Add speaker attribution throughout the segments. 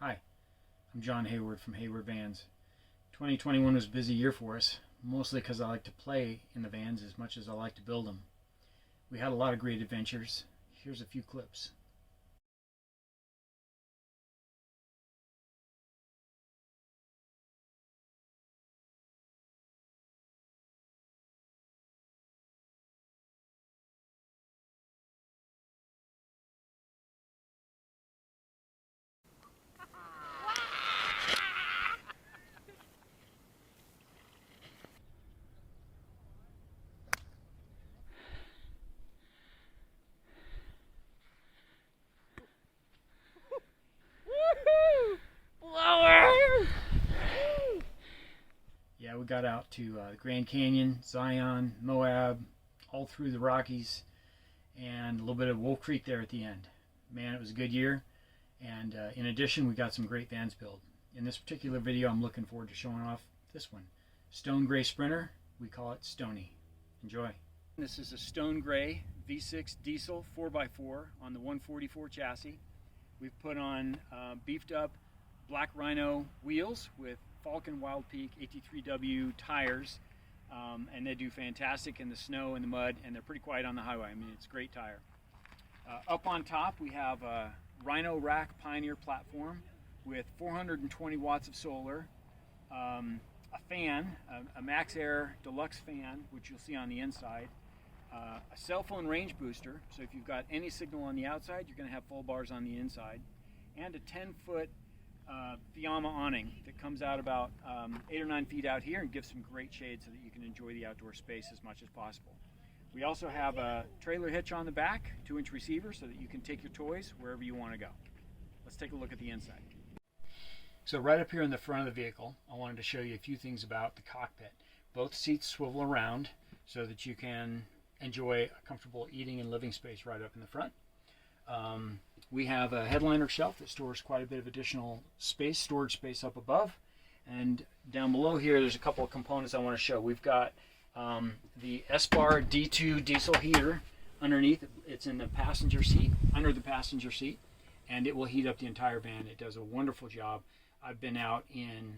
Speaker 1: Hi, I'm John Hayward from Hayward Vans. 2021 was a busy year for us, mostly because I like to play in the vans as much as I like to build them. We had a lot of great adventures. Here's a few clips. Yeah, we got out to the Grand Canyon, Zion, Moab, all through the Rockies, and a little bit of Wolf Creek there at the end. Man, it was a good year, and in addition, we got some great vans built. In this particular video, I'm looking forward to showing off this one. Stone Gray Sprinter, we call it Stoney. Enjoy. This is a Stone Gray V6 diesel 4x4 on the 144 chassis. We've put on beefed up black Rhino wheels with Falcon Wild Peak 83W tires, and they do fantastic in the snow and the mud, and they're pretty quiet on the highway. I mean, it's a great tire. Up on top we have a Rhino Rack Pioneer platform with 420 watts of solar, a fan, a Max Air Deluxe fan, which you'll see on the inside, a cell phone range booster, so if you've got any signal on the outside, you're going to have full bars on the inside, and a 10-foot Fiamma awning that comes out about 8 or 9 feet out here and gives some great shade so that you can enjoy the outdoor space as much as possible. We also have a trailer hitch on the back, 2-inch receiver, so that you can take your toys wherever you want to go. Let's take a look at the inside. So right up here in the front of the vehicle, I wanted to show you a few things about the cockpit. Both seats swivel around so that you can enjoy a comfortable eating and living space right up in the front. We have a headliner shelf that stores quite a bit of additional space, storage space up above. And down below here, there's a couple of components I want to show. We've got the S-Bar D2 diesel heater underneath. It's in the passenger seat, under the passenger seat, and it will heat up the entire van. It does a wonderful job. I've been out in,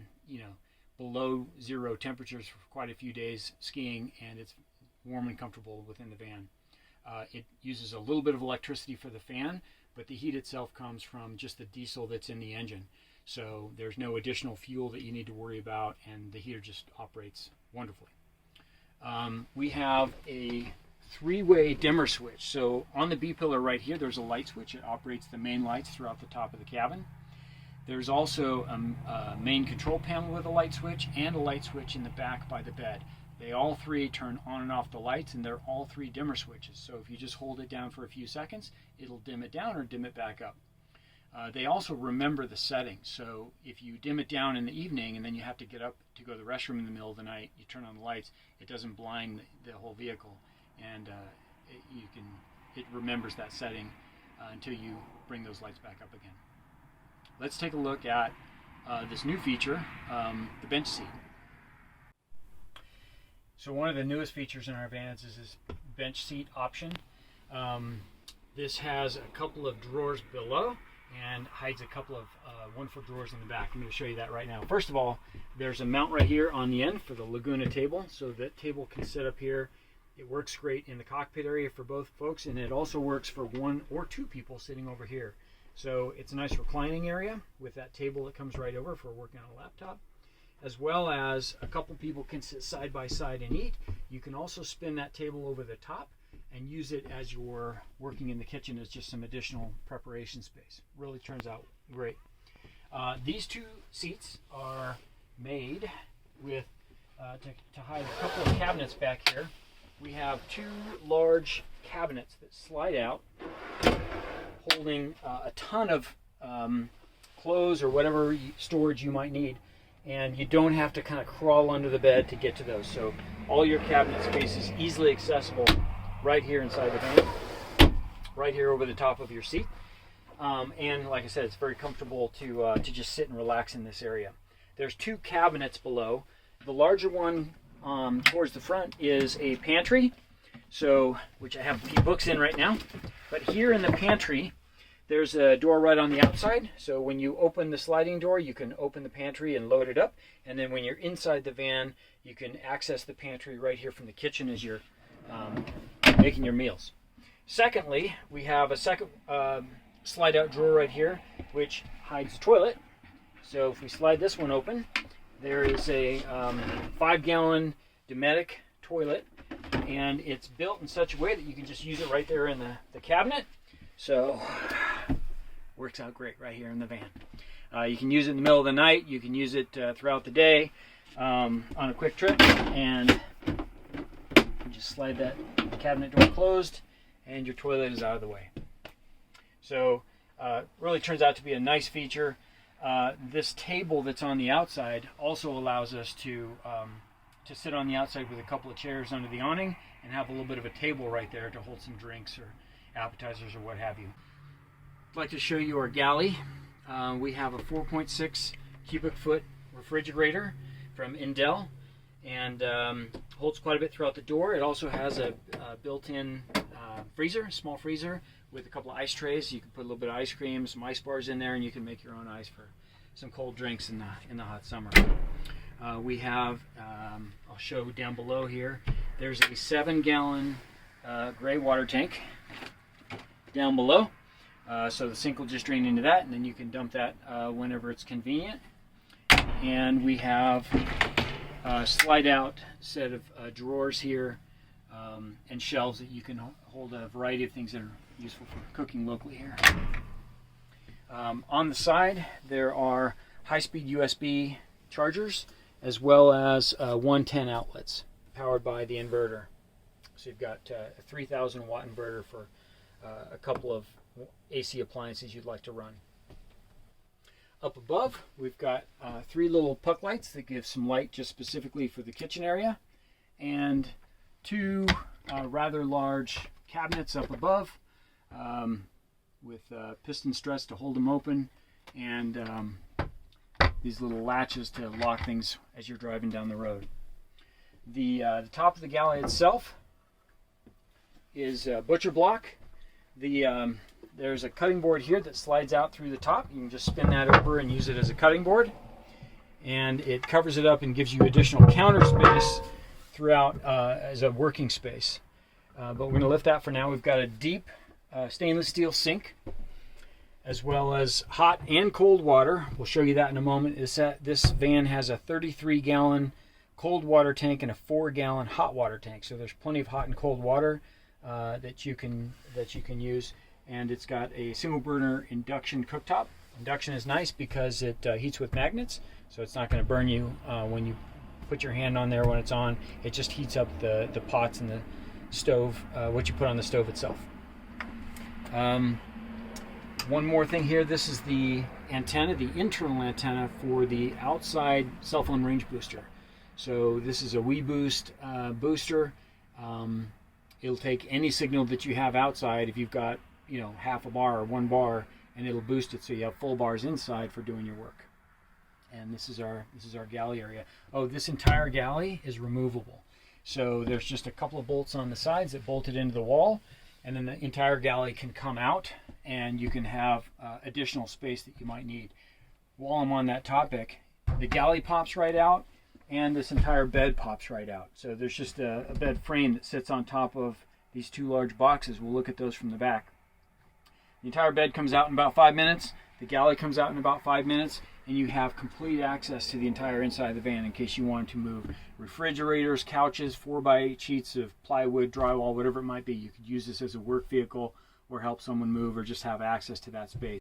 Speaker 1: below zero temperatures for quite a few days skiing, and it's warm and comfortable within the van. It uses a little bit of electricity for the fan, but the heat itself comes from just the diesel that's in the engine. So there's no additional fuel that you need to worry about, and the heater just operates wonderfully. We have a 3-way dimmer switch. So on the B-pillar right here, there's a light switch. It operates the main lights throughout the top of the cabin. There's also a main control panel with a light switch and a light switch in the back by the bed. They all three turn on and off the lights, and they're all 3 dimmer switches. So if you just hold it down for a few seconds, it'll dim it down or dim it back up. They also remember the settings. So if you dim it down in the evening and then you have to get up to go to the restroom in the middle of the night, you turn on the lights, it doesn't blind the whole vehicle, and it remembers that setting until you bring those lights back up again. Let's take a look at this new feature, the bench seat. So one of the newest features in our vans is this bench seat option. This has a couple of drawers below and hides a couple of 1-foot drawers in the back. I'm going to show you that right now. First of all, there's a mount right here on the end for the Laguna table, so that table can sit up here. It works great in the cockpit area for both folks, and it also works for 1 or 2 people sitting over here. So it's a nice reclining area with that table that comes right over for working on a laptop, as well as a couple people can sit side by side and eat. You can also spin that table over the top and use it as you're working in the kitchen as just some additional preparation space. Really turns out great. These 2 seats are made with to hide a couple of cabinets back here. We have 2 large cabinets that slide out, holding a ton of clothes or whatever storage you might need, and you don't have to kind of crawl under the bed to get to those. So all your cabinet space is easily accessible right here inside the van, right here over the top of your seat. And like I said, it's very comfortable to just sit and relax in this area. There's 2 cabinets below. The larger one towards the front is a pantry, which I have a few books in right now. But here in the pantry, There's a door right on the outside, so when you open the sliding door, you can open the pantry and load it up. And then when you're inside the van, you can access the pantry right here from the kitchen as you're making your meals. Secondly, we have a second slide-out drawer right here, which hides the toilet. So if we slide this one open, there is a 5-gallon Dometic toilet, and it's built in such a way that you can just use it right there in the cabinet. So works out great right here in the van. You can use it in the middle of the night. You can use it throughout the day on a quick trip, and you just slide that cabinet door closed, and your toilet is out of the way. So really turns out to be a nice feature. This table that's on the outside also allows us to sit on the outside with a couple of chairs under the awning and have a little bit of a table right there to hold some drinks or appetizers or what have you. I'd like to show you our Galley. We have a 4.6 cubic foot refrigerator from Indel, and holds quite a bit throughout the door. It also has a built-in freezer, small freezer with a couple of ice trays. You can put a little bit of ice cream, some ice bars in there, and you can make your own ice for some cold drinks in the hot summer. We have, I'll show down below here, there's a 7-gallon gray water tank down below. So the sink will just drain into that, and then you can dump that whenever it's convenient. And we have a slide-out set of drawers here and shelves that you can hold a variety of things that are useful for cooking locally here. On the side, there are high-speed USB chargers as well as 110 outlets powered by the inverter. So you've got a 3,000 watt inverter for a couple of AC appliances you'd like to run. Up above, we've got 3 little puck lights that give some light just specifically for the kitchen area, and 2 rather large cabinets up above with piston struts to hold them open, and these little latches to lock things as you're driving down the road. The top of the Galley itself is butcher block. There's a cutting board here that slides out through the top. You can just spin that over and use it as a cutting board, and it covers it up and gives you additional counter space throughout as a working space. But we're going to lift that for now. We've got a deep stainless steel sink, as well as hot and cold water. We'll show you that in a moment. This van has a 33-gallon cold water tank and a 4-gallon hot water tank. So there's plenty of hot and cold water that you can use. And it's got a single burner induction cooktop. Induction is nice because it heats with magnets, so it's not going to burn you when you put your hand on there when it's on. It just heats up the pots and the stove, what you put on the stove itself. One more thing here, this is the antenna, the internal antenna for the outside cell phone range booster. So this is a WeBoost booster. It'll take any signal that you have outside. If you've got half a bar or 1 bar, and it'll boost it so you have full bars inside for doing your work. And this is our Galley area. Oh, this entire Galley is removable. So there's just a couple of bolts on the sides that bolt it into the wall, and then the entire Galley can come out, and you can have additional space that you might need. While I'm on that topic, the Galley pops right out, and this entire bed pops right out. So there's just a bed frame that sits on top of these 2 large boxes. We'll look at those from the back. The entire bed comes out in about 5 minutes. The Galley comes out in about 5 minutes, and you have complete access to the entire inside of the van in case you wanted to move refrigerators, couches, 4x8 sheets of plywood, drywall, whatever it might be. You could use this as a work vehicle or help someone move or just have access to that space.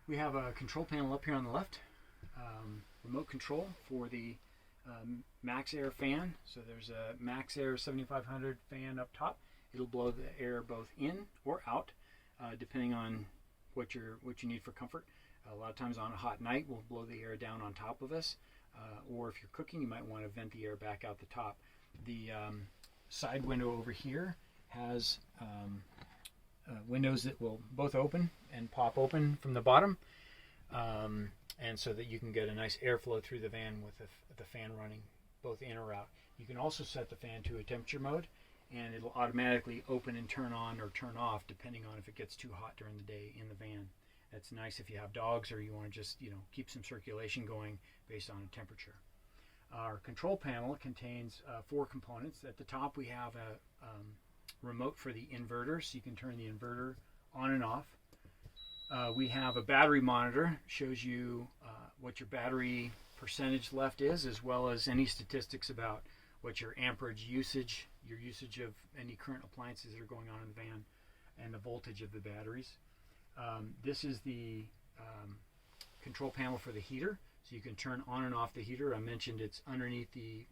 Speaker 1: We have a control panel up here on the left, remote control for the Max Air fan. So there's a Max Air 7500 fan up top. It'll blow the air both in or out, depending on what you need for comfort. A lot of times on a hot night, we'll blow the air down on top of us, or if you're cooking, you might want to vent the air back out the top. The side window over here has windows that will both open and pop open from the bottom, and so that you can get a nice airflow through the van with the fan running both in or out. You can also set the fan to a temperature mode, and it'll automatically open and turn on or turn off depending on if it gets too hot during the day in the van. That's nice if you have dogs or you want to just keep some circulation going based on temperature. Our control panel contains 4 components. At the top we have a remote for the inverter, so you can turn the inverter on and off. We have a battery monitor, shows you what your battery percentage left is, as well as any statistics about what your amperage usage, your usage of any current appliances that are going on in the van, and the voltage of the batteries. This is the control panel for the heater, so you can turn on and off the heater. I mentioned it's underneath the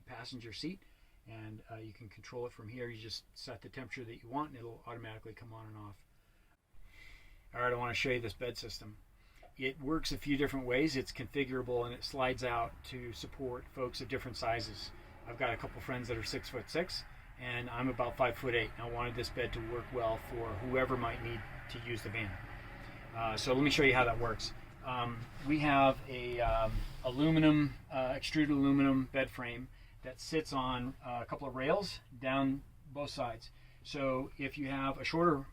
Speaker 1: passenger seat, and you can control it from here. You just set the temperature that you want and it'll automatically come on and off. Alright, I want to show you this bed system. It works a few different ways. It's configurable and it slides out to support folks of different sizes. I've got a couple friends that are 6'6", and I'm about 5'8". I wanted this bed to work well for whoever might need to use the van. So let me show you how that works. We have a extruded aluminum bed frame that sits on a couple of rails down both sides. So if you have a shorter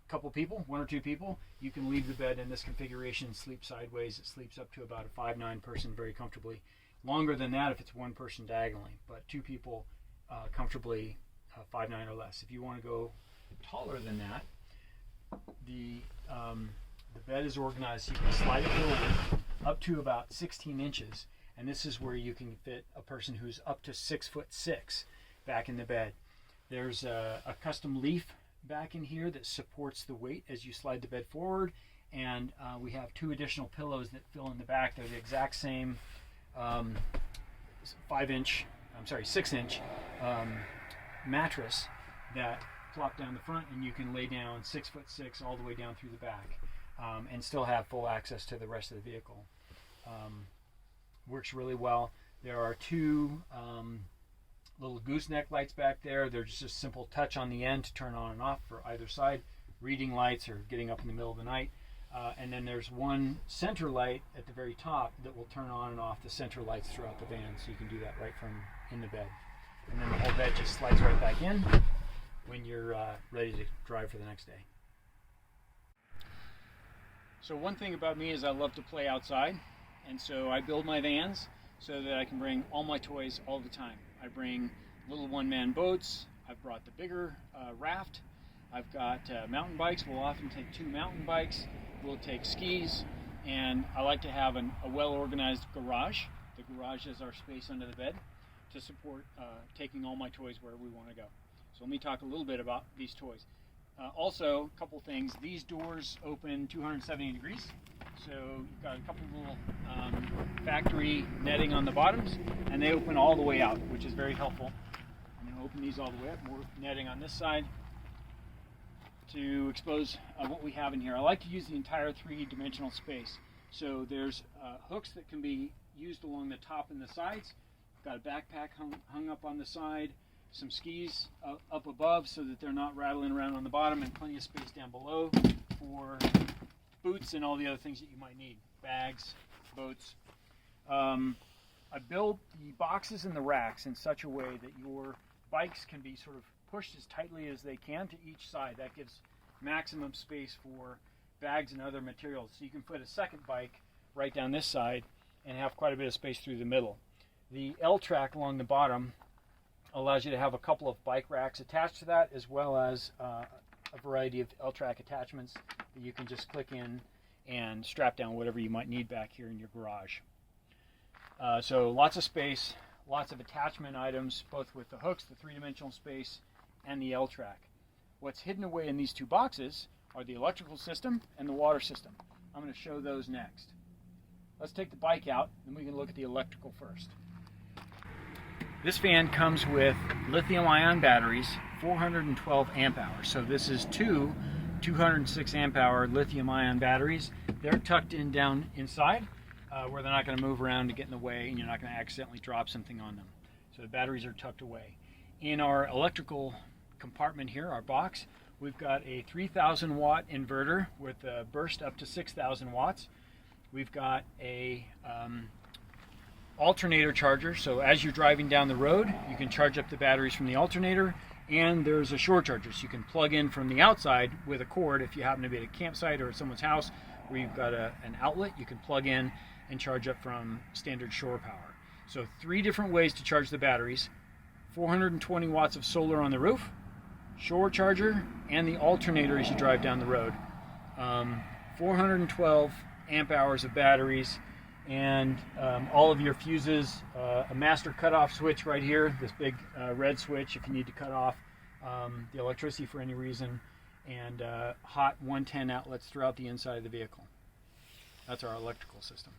Speaker 1: couple people, 1 or 2 people, you can leave the bed in this configuration, sleep sideways. It sleeps up to about a 5'9" person very comfortably. Longer than that if it's 1 person diagonally, but 2 people comfortably 5'9" or less. If you want to go taller than that, the bed is organized so you can slide it forward up to about 16 inches, and this is where you can fit a person who's up to 6'6" back in the bed. There's a custom leaf back in here that supports the weight as you slide the bed forward, and we have 2 additional pillows that fill in the back. They're the exact same 6-inch mattress that plop down the front, and you can lay down 6'6" all the way down through the back, and still have full access to the rest of the vehicle. Works really well. There are 2 little gooseneck lights back there. They're just a simple touch on the end to turn on and off for either side, reading lights or getting up in the middle of the night. And then there's 1 center light at the very top that will turn on and off the center lights throughout the van, so you can do that right from in the bed. And then the whole bed just slides right back in when you're ready to drive for the next day. So one thing about me is I love to play outside, and so I build my vans so that I can bring all my toys all the time. I bring little one-man boats. I've brought the bigger raft. I've got mountain bikes. We'll often take 2 mountain bikes. We'll take skis, and I like to have a well-organized garage. The garage is our space under the bed to support taking all my toys wherever we want to go. So let me talk a little bit about these toys. Also, a couple things. These doors open 270 degrees. So you've got a couple little factory netting on the bottoms, and they open all the way out, which is very helpful. I'm going to open these all the way up. More netting on this side to expose what we have in here. I like to use the entire 3-dimensional space. So there's hooks that can be used along the top and the sides. Got a backpack hung up on the side, some skis up above so that they're not rattling around on the bottom, and plenty of space down below for boots and all the other things that you might need, bags, boats. I build the boxes and the racks in such a way that your bikes can be sort of pushed as tightly as they can to each side. That gives maximum space for bags and other materials. So you can put a second bike right down this side and have quite a bit of space through the middle. The L-track along the bottom allows you to have a couple of bike racks attached to that, as well as a variety of L-track attachments that you can just click in and strap down whatever you might need back here in your garage. So lots of space, lots of attachment items, both with the hooks, the 3-dimensional space, and the L-track. What's hidden away in these 2 boxes are the electrical system and the water system. I'm going to show those next. Let's take the bike out, and we can look at the electrical first. This van comes with lithium-ion batteries, 412 amp hours. So this is 2 206 amp hour lithium-ion batteries. They're tucked in down inside where they're not going to move around to get in the way, and you're not going to accidentally drop something on them. So the batteries are tucked away. In our electrical compartment here, our box, we've got a 3,000 watt inverter with a burst up to 6,000 watts. We've got a alternator charger, so as you're driving down the road, you can charge up the batteries from the alternator, And there's a shore charger, so you can plug in from the outside with a cord if you happen to be at a campsite or at someone's house where you've got an outlet. You can plug in and charge up from standard shore power. So 3 different ways to charge the batteries: 420 watts of solar on the roof, shore charger, and the alternator as you drive down the road. 412 amp hours of batteries, and all of your fuses, a master cutoff switch right here, this big red switch if you need to cut off the electricity for any reason, and hot 110 outlets throughout the inside of the vehicle. That's our electrical system.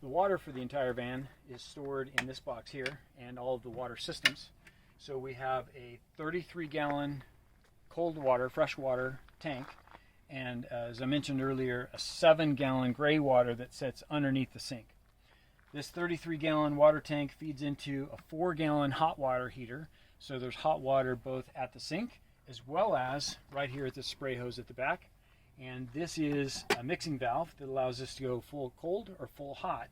Speaker 1: The water for the entire van is stored in this box here, and all of the water systems. So we have a 33-gallon cold water, fresh water tank, and as I mentioned earlier, a 7-gallon gray water that sits underneath the sink. This 33-gallon water tank feeds into a 4-gallon hot water heater, so there's hot water both at the sink as well as right here at the spray hose at the back. And this is a mixing valve that allows us to go full cold or full hot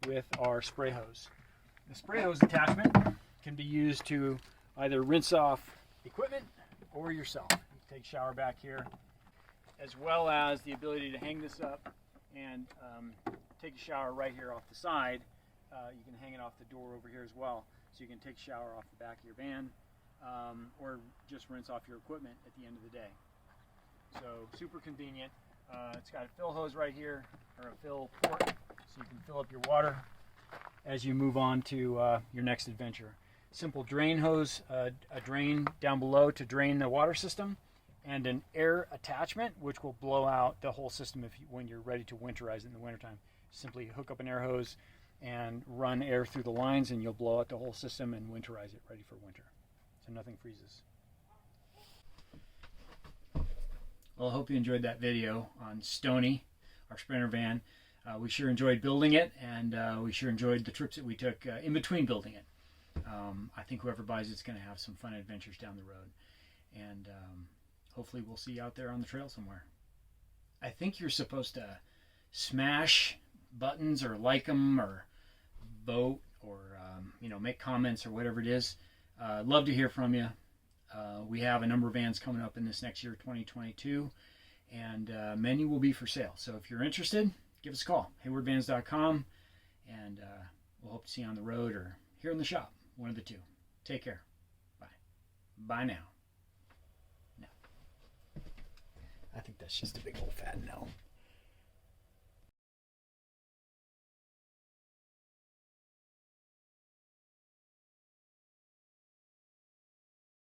Speaker 1: with our spray hose. The spray hose attachment can be used to either rinse off equipment or yourself. You can take a shower back here, as well as the ability to hang this up and take a shower right here off the side. You can hang it off the door over here as well, so you can take a shower off the back of your van, or just rinse off your equipment at the end of the day. So super convenient. It's got a fill hose right here, or a fill port, so you can fill up your water as you move on to your next adventure. Simple drain hose, a drain down below to drain the water system, and an air attachment which will blow out the whole system when you're ready to winterize it in the wintertime. Simply hook up an air hose and run air through the lines, and you'll blow out the whole system and winterize it ready for winter, so nothing freezes. Well, I hope you enjoyed that video on Stoney, our Sprinter van. We sure enjoyed building it, and we sure enjoyed the trips that we took in between building it. I think whoever buys it's going to have some fun adventures down the road, and hopefully we'll see you out there on the trail somewhere. I think you're supposed to smash buttons or like them or vote or make comments or whatever it is. Love to hear from you. We have a number of vans coming up in this next year, 2022, and many will be for sale. So if you're interested, give us a call, haywardvans.com, and we'll hope to see you on the road or here in the shop, one of the two. Take care. Bye. Bye now. No. I think that's just a big old fat no.